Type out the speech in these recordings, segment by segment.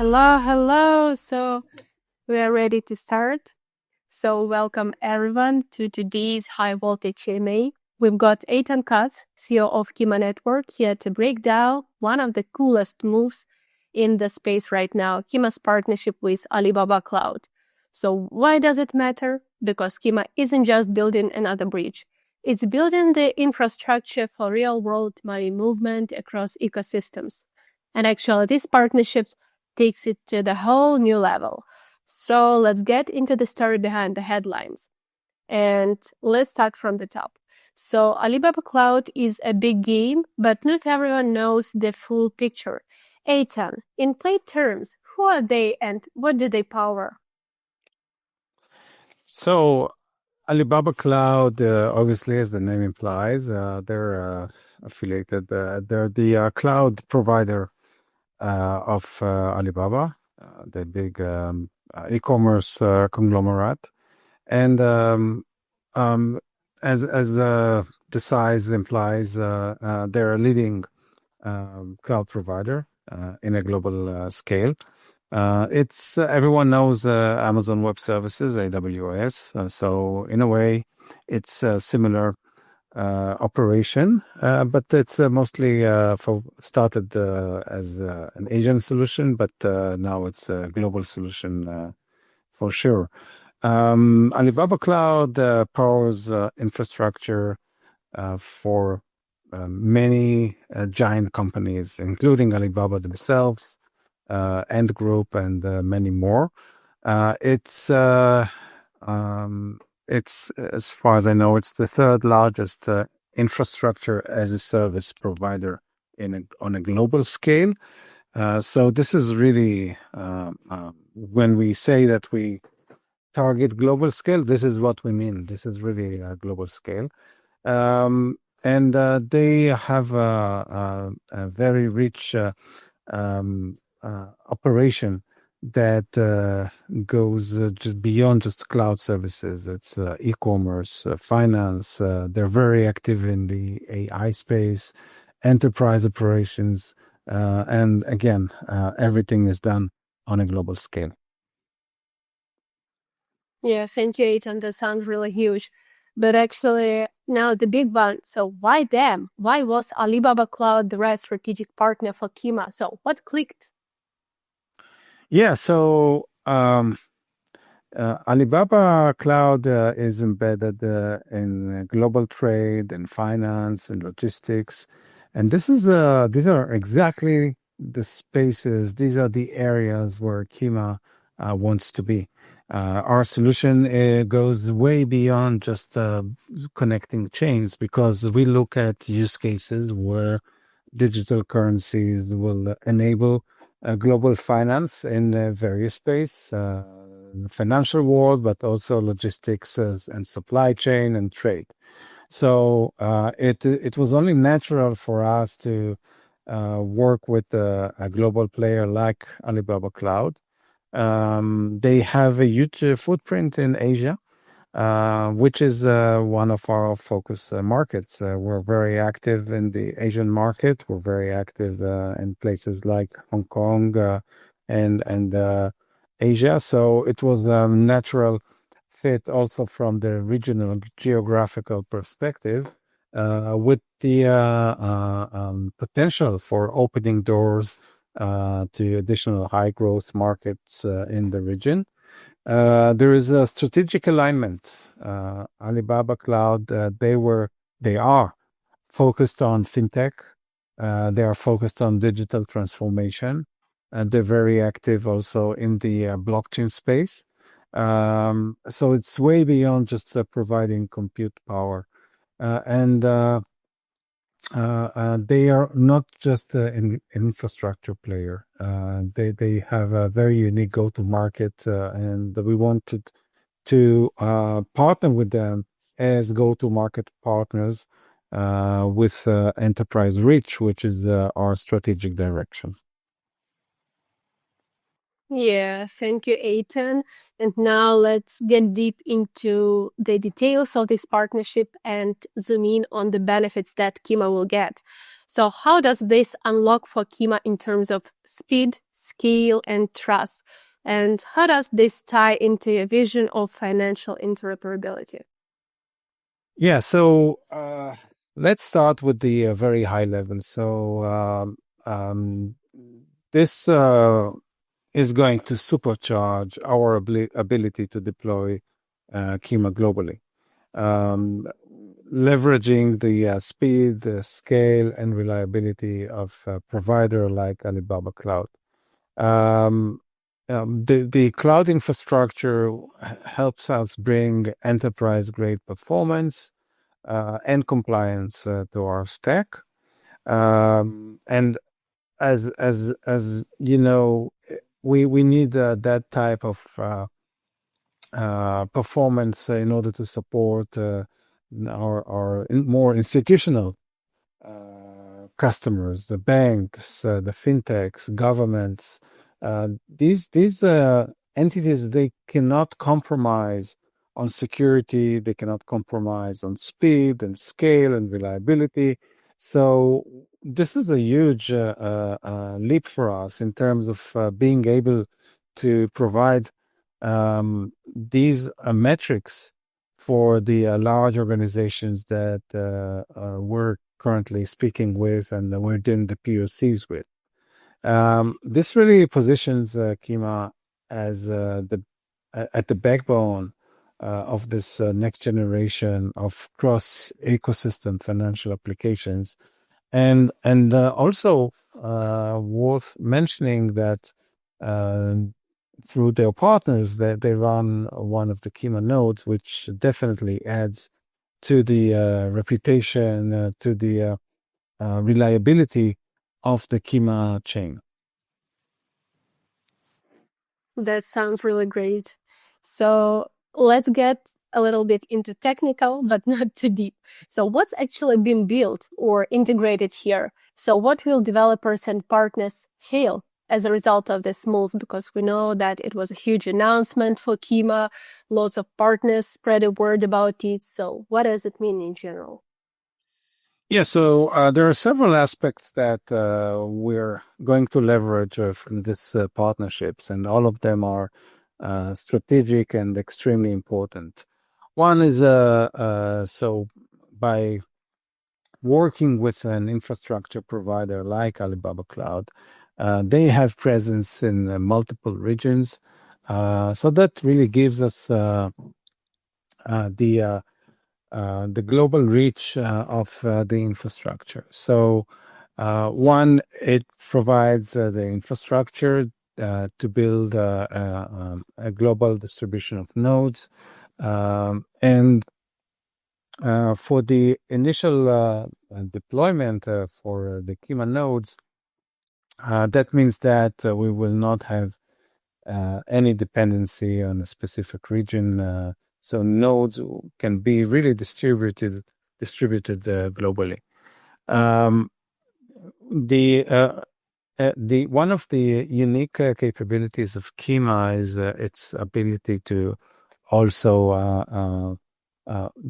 Hello. So we are ready to start. So welcome everyone to today's high voltage AMA. We've got Eitan Katz, CEO of Kima Network, here to break down one of the coolest moves in the space right now, Kima's partnership with Alibaba Cloud. So why does it matter? Because Kima isn't just building another bridge. It's building the infrastructure for real-world money movement across ecosystems. And actually, these partnerships takes it to the whole new level. So let's get into the story behind the headlines. And let's start from the top. So Alibaba Cloud is a big game, but not everyone knows the full picture. Eitan, in plain terms, who are they and what do they power? So Alibaba Cloud, obviously, as the name implies, they're affiliated. They're the cloud provider of Alibaba, the big e-commerce conglomerate, and as the size implies, they're a leading cloud provider in a global scale. It's everyone knows Amazon Web Services, AWS. So in a way, it's a similar operation, but it's mostly started as an Asian solution, but now it's a global solution for sure. Alibaba Cloud powers infrastructure for many giant companies, including Alibaba themselves, Ant Group, and many more. It's as far as I know, it's the third largest infrastructure as a service provider on a global scale. So this is really when we say that we target global scale, this is what we mean. This is really a global scale. And they have a very rich operation that goes just beyond just cloud services. It's e-commerce, finance. They're very active in the AI space, enterprise operations, and again, everything is done on a global scale. Yeah, thank you, Eitan. That sounds really huge. But actually, now the big one. So why them? Why was Alibaba Cloud the right strategic partner for Kima? So what clicked? Yeah, so Alibaba Cloud is embedded in global trade and finance and logistics, and these are exactly the spaces. These are the areas where Kima wants to be. Our solution goes way beyond just connecting chains, because we look at use cases where digital currencies will enable global finance in various space, the financial world, but also logistics and supply chain and trade. So it was only natural for us to work with a global player like Alibaba Cloud. They have a huge footprint in Asia, which is one of our focus markets. We're very active in the Asian market. We're very active in places like Hong Kong and Asia. So it was a natural fit also from the regional geographical perspective, with the potential for opening doors to additional high growth markets in the region. There is a strategic alignment. Alibaba Cloud, they are focused on fintech. They are focused on digital transformation, and they're very active also in the blockchain space. So it's way beyond just providing compute power. And they are not just an infrastructure player. They have a very unique go-to-market, and we wanted to partner with them as go-to-market partners with enterprise reach, which is our strategic direction. Yeah, thank you, Eitan. And now let's get deep into the details of this partnership and zoom in on the benefits that Kima will get. So, how does this unlock for Kima in terms of speed, scale, and trust? And how does this tie into your vision of financial interoperability? Yeah, so let's start with the very high level. So this is going to supercharge our ability to deploy Kima globally, um, leveraging the speed, the scale, and reliability of a provider like Alibaba Cloud. Um, the cloud infrastructure helps us bring enterprise grade performance and compliance to our stack. And as you know, we need that type of performance in order to support our more institutional customers, the banks, the fintechs, governments. These entities, they cannot compromise on security. They cannot compromise on speed and scale and reliability. So this is a huge leap for us in terms of being able to provide these metrics for the large organizations that we're currently speaking with and we're doing the POCs with. This really positions Kima as at the backbone of this next generation of cross ecosystem financial applications, and also worth mentioning that uh, through their partners that they run one of the Kima nodes, which definitely adds to the reputation, to the reliability of the Kima chain. That sounds really great. So let's get a little bit into technical, but not too deep. So what's actually been built or integrated here? So what will developers and partners feel as a result of this move? Because we know that it was a huge announcement for Kima. Lots of partners spread a word about it. So what does it mean in general? Yeah, so there are several aspects that we're going to leverage from this partnerships, and all of them are strategic and extremely important. One is so by working with an infrastructure provider like Alibaba Cloud, they have presence in multiple regions. So that really gives us uh, the uh, the global reach of the infrastructure. So, one, it provides the infrastructure to build a global distribution of nodes. And for the initial deployment for the Kima nodes, that means that we will not have any dependency on a specific region. So nodes can be really distributed globally. Um, the one of the unique capabilities of Kima is its ability to also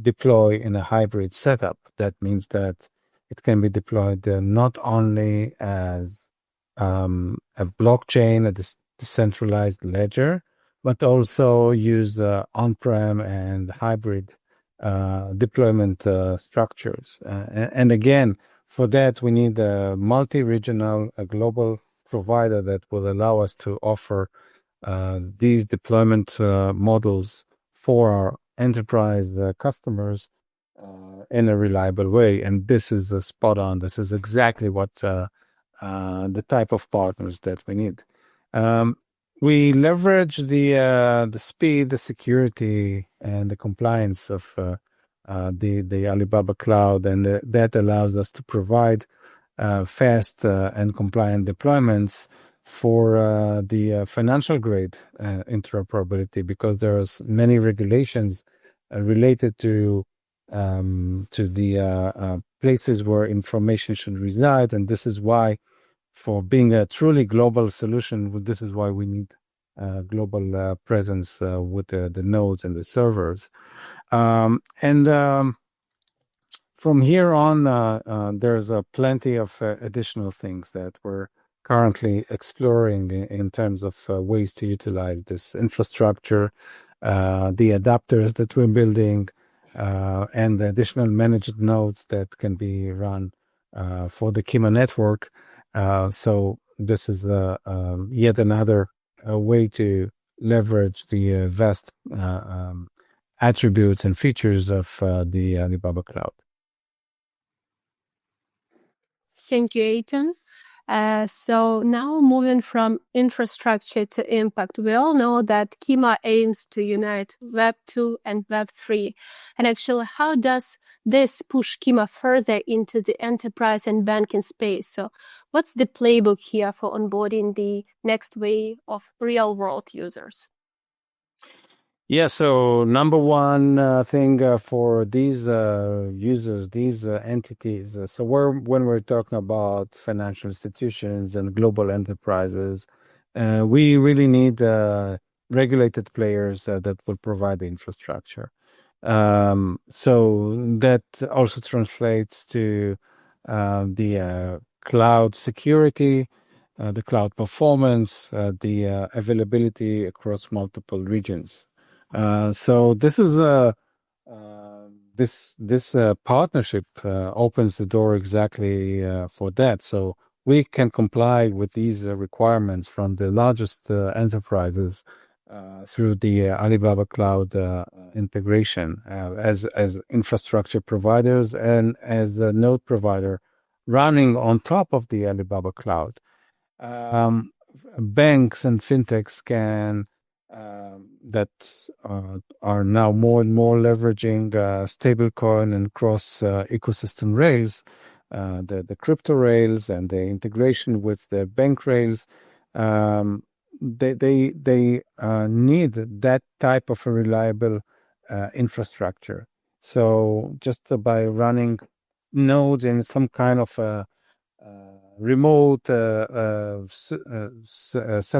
deploy in a hybrid setup. That means that it can be deployed not only as a blockchain, decentralized ledger, but also use on-prem and hybrid deployment structures. And again, for that, we need a multi-regional, a global provider that will allow us to offer these deployment models for our enterprise customers in a reliable way. And this is spot on. This is exactly what the type of partners that we need. Um, we leverage the speed, the security, and the compliance of the Alibaba Cloud, and that allows us to provide fast and compliant deployments for the financial grade interoperability, because there's many regulations related to the places where information should reside, and this is why, for being a truly global solution, this is why we need global presence with the nodes and the servers. And from here on, there's plenty of additional things that we're currently exploring in terms of ways to utilize this infrastructure, the adapters that we're building, and the additional managed nodes that can be run for the Kima network. So this is yet another way to leverage the vast attributes and features of the Alibaba Cloud. Thank you, Eitan. So now moving from infrastructure to impact, we all know that Kima aims to unite Web 2 and Web 3. And actually, how does this push Kima further into the enterprise and banking space? So what's the playbook here for onboarding the next wave of real-world users? Yeah, so number one thing for these users, these entities, so when we're talking about financial institutions and global enterprises, we really need regulated players that will provide the infrastructure. So that also translates to the cloud security, the cloud performance, the availability across multiple regions. So this is this partnership opens the door exactly for that. So we can comply with these requirements from the largest enterprises through the Alibaba Cloud integration as infrastructure providers and as a node provider running on top of the Alibaba Cloud. Banks and fintechs can that are now more and more leveraging stablecoin and cross ecosystem rails, the crypto rails and the integration with the bank rails. They need that type of a reliable infrastructure. So just by running nodes in some kind of remote set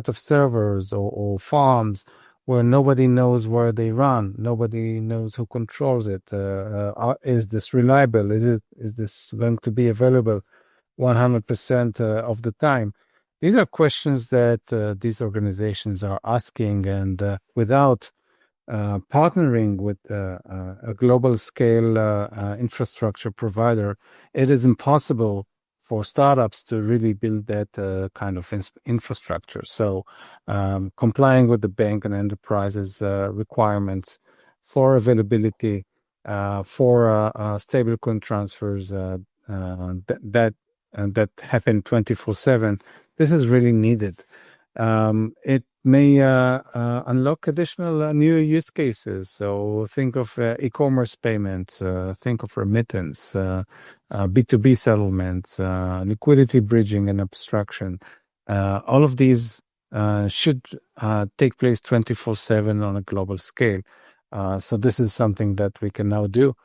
of servers or farms where nobody knows where they run, nobody knows who controls it. Is this reliable? Is this going to be available 100% of the time? These are questions that these organizations are asking, and without partnering with a global scale infrastructure provider, it is impossible for startups to really build that kind of infrastructure. So complying with the bank and enterprises requirements for availability, for stablecoin transfers that happen 24/7, this is really needed. It may unlock additional new use cases. So think of e-commerce payments, think of remittance, B2B settlements, liquidity bridging and abstraction. All of these should take place 24/7 on a global scale. So this is something that we can now do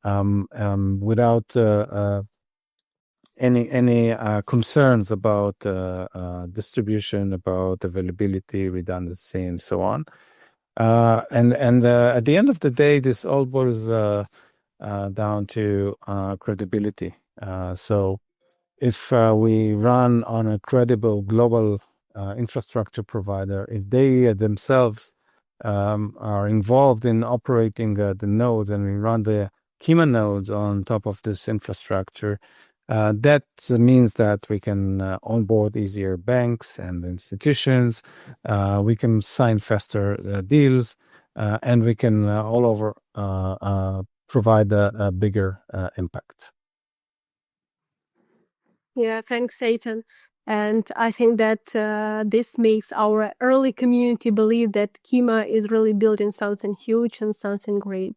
without any concerns about distribution, about availability, redundancy, and so on. And at the end of the day, this all boils down to credibility. So if we run on a credible global infrastructure provider, if they themselves are involved in operating the nodes and we run the Kima nodes on top of this infrastructure, that means that we can onboard easier banks and institutions. We can sign faster deals, and we can all over provide a bigger impact. Yeah, thanks, Eitan. And I think that this makes our early community believe that Kima is really building something huge and something great.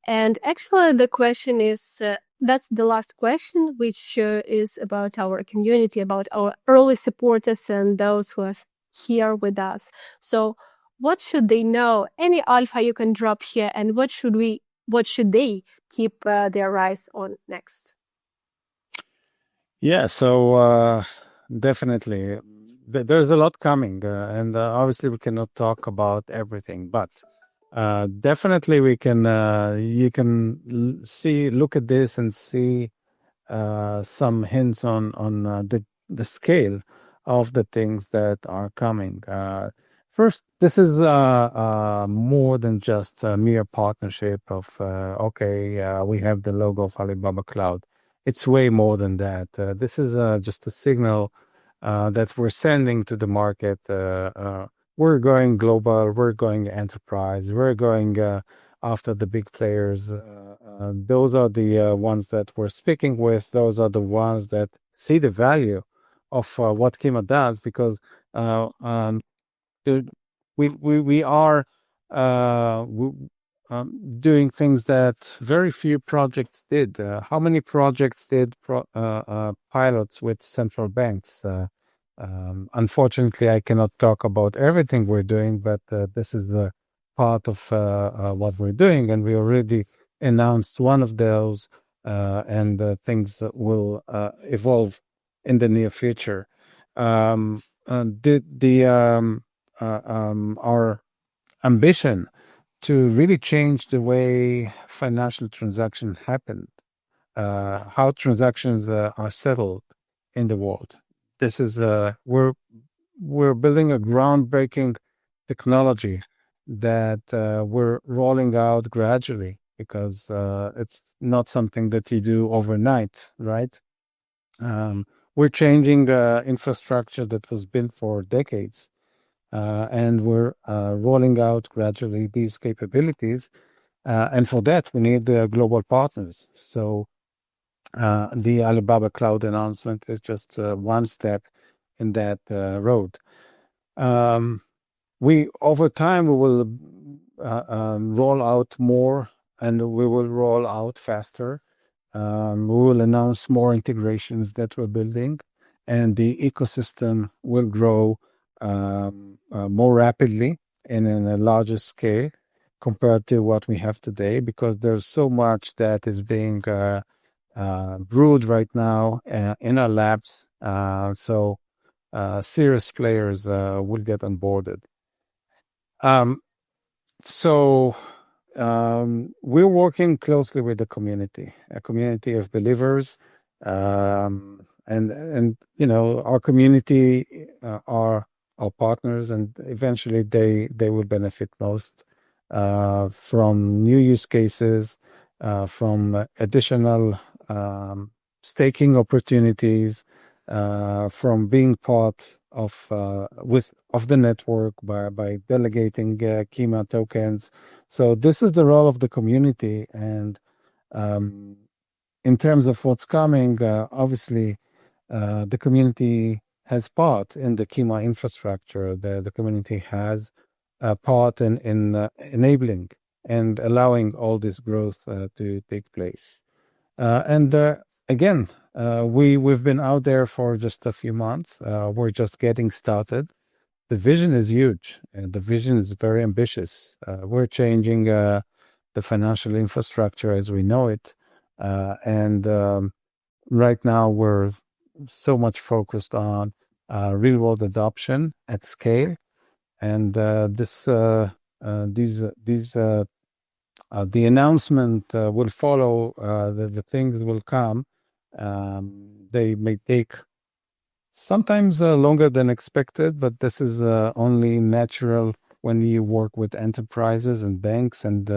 And actually, the question is, that's the last question, which is about our community, about our early supporters and those who are here with us. So what should they know? Any alpha you can drop here, and what should they keep their eyes on next? Yeah, so definitely there's a lot coming, and obviously we cannot talk about everything, but definitely we can. You can look at this and see some hints on the scale of the things that are coming. First, this is more than just a mere partnership of we have the logo of Alibaba Cloud. It's way more than that. This is just a signal that we're sending to the market. We're going global. We're going enterprise. We're going after the big players. Those are the ones that we're speaking with. Those are the ones that see the value of what Kima does, because the, we are uh, w- doing things that very few projects did. How many projects did pilots with central banks? Unfortunately, I cannot talk about everything we're doing, but this is a part of what we're doing, and we already announced one of those, and things that will evolve in the near future. Our ambition to really change the way financial transactions happen, how transactions are settled in the world. This is we're building a groundbreaking technology that we're rolling out gradually, because it's not something that you do overnight, right? We're changing infrastructure that was built for decades, and we're rolling out gradually these capabilities. And for that, we need global partners. So the Alibaba Cloud announcement is just one step in that road. We over time we will roll out more, and we will roll out faster. We will announce more integrations that we're building, and the ecosystem will grow more rapidly and in a larger scale compared to what we have today, because there's so much that is being brewed right now in our labs. So serious players will get onboarded. Um, so we're working closely with the community, a community of believers, and our community are our partners, and eventually they will benefit most from new use cases, from additional staking opportunities, from being part of the network by delegating Kima tokens. So this is the role of the community, and in terms of what's coming, obviously the community has part in the Kima infrastructure. The community has a part in enabling and allowing all this growth to take place. And again, we've been out there for just a few months. We're just getting started. The vision is huge, and the vision is very ambitious. We're changing the financial infrastructure as we know it, and right now we're so much focused on real world adoption at scale, and the announcement will follow. The things will come. They may take sometimes longer than expected, but this is only natural when you work with enterprises and banks and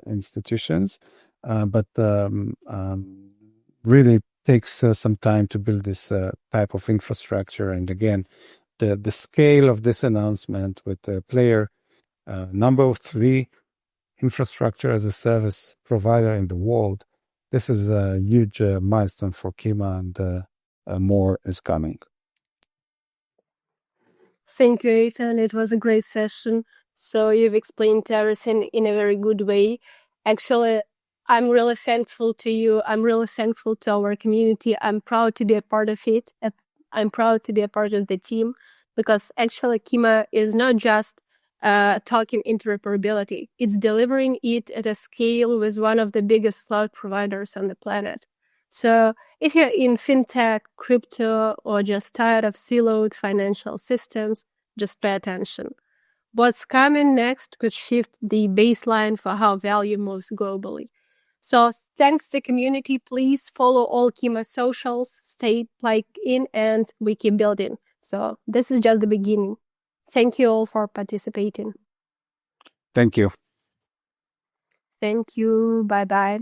institutions. But really takes some time to build this type of infrastructure. And again, the scale of this announcement with the player number 3 infrastructure as a service provider in the world, this is a huge milestone for Kima, and more is coming. Thank you, Eitan. It was a great session. So you've explained everything in a very good way. Actually, I'm really thankful to you. I'm really thankful to our community. I'm proud to be a part of it. I'm proud to be a part of the team, because actually Kima is not just talking interoperability. It's delivering it at a scale with one of the biggest cloud providers on the planet. So if you're in fintech, crypto, or just tired of siloed financial systems, just pay attention. What's coming next could shift the baseline for how value moves globally. So thanks to the community. Please follow all Kima socials, stay plugged in, and we keep building. So this is just the beginning. Thank you all for participating. Thank you. Thank you. Bye-bye.